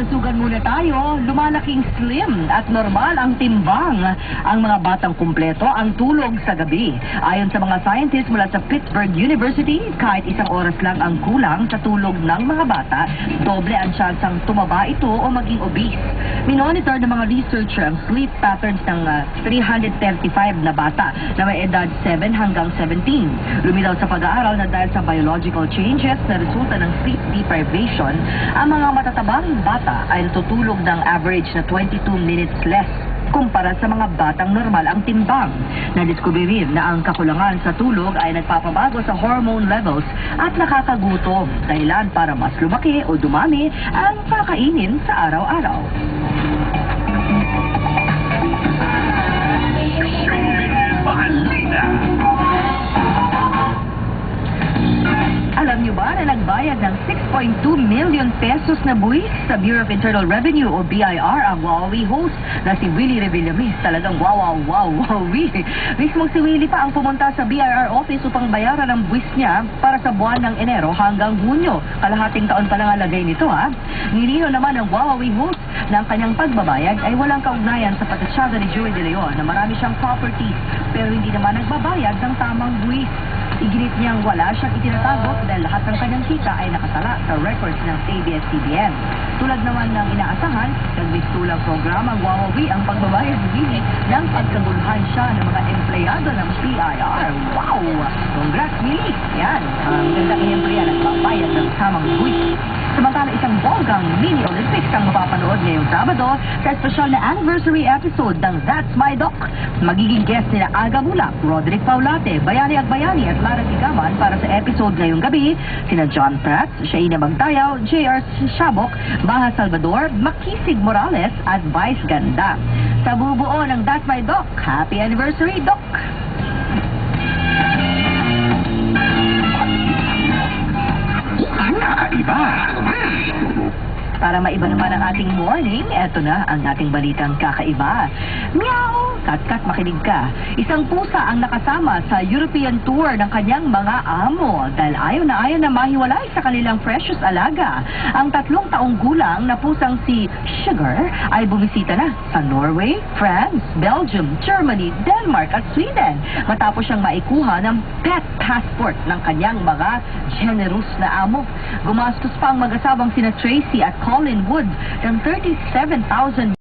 Kalusugan muna tayo, lumalaking slim at normal ang timbang. Ang mga batang kumpleto ang tulog sa gabi. Ayon sa mga scientists mula sa Pittsburgh University, kahit isang oras lang ang kulang sa tulog ng mga bata, doble ang tsansang tumaba ito o maging obese. Minonitor ng mga researcher ang sleep patterns ng 335 na bata na may edad 7 hanggang 17. Lumitaw sa pag-aaral na dahil sa biological changes na resulta ng sleep deprivation, ang mga matatabang bata ay natutulog ng average na 22 minutes less kumpara sa mga batang normal ang timbang. Nadiskubre rin na ang kakulangan sa tulog ay nagpapabago sa hormone levels at nakakagutom, dahilan para mas lumaki o dumami ang kakainin sa araw-araw. Alam niyo ba na nagbayad ng 6.2 million pesos na buwis sa Bureau of Internal Revenue o BIR ang Wawawi host na si Willie Revillamis? Talagang wawawi. Mismong si Willie pa ang pumunta sa BIR office upang bayaran ang buwis niya para sa buwan ng Enero hanggang Hunyo. Kalahating taon pa lang ang lagay nito, ha? Nilino naman ng Wawawi host na ang kanyang pagbabayad ay walang kaugnayan sa patasyada ni Joey De Leon na marami siyang properties pero hindi naman nagbabayad ng tamang buwis. Iginit niyang wala siyang itinatago dahil lahat ng kanyang kita ay nakatala sa records ng ABS-CBN. Tulad naman ng inaasahan, nagmistulang programa ang Wawawi ang pagbabayad ni Willie nang pagkaguluhan siya ng mga empleyado ng BIR. Wow! Congrats, Willie! Yan, ang gandang empleyado nagbabayad ng tamang buwis. Samantala, isang bonggang mini Olympics ang mapapanood ngayong Sabado sa espesyal na anniversary episode ng That's My Doc. Magiging guest nila Aga Mulak, Roderick Paulate, Bayani Agbayani at Lara Tigaman para sa episode ngayong gabi, sina John Prats, Shaina Magtayaw, J.R. Shabok, Baha Salvador, Makisig Morales at Vice Ganda. Sa bubuo ng That's My Doc, Happy Anniversary, Doc! Kakaiba. Para maiba naman ang ating morning, eto na ang ating balitang kakaiba. Meow! Kat-kat, makinig ka. Isang pusa ang nakasama sa European tour ng kanyang mga amo dahil ayaw na mahiwalay sa kanilang precious alaga. Ang 3 taong gulang na pusang si Sugar ay bumisita na sa Norway, France, Belgium, Germany, Denmark at Sweden matapos siyang maikuha ng pet passport ng kanyang mga generous na amo. Gumastos pa ang mag-asawang sina Tracy at Colin Wood ng 37,000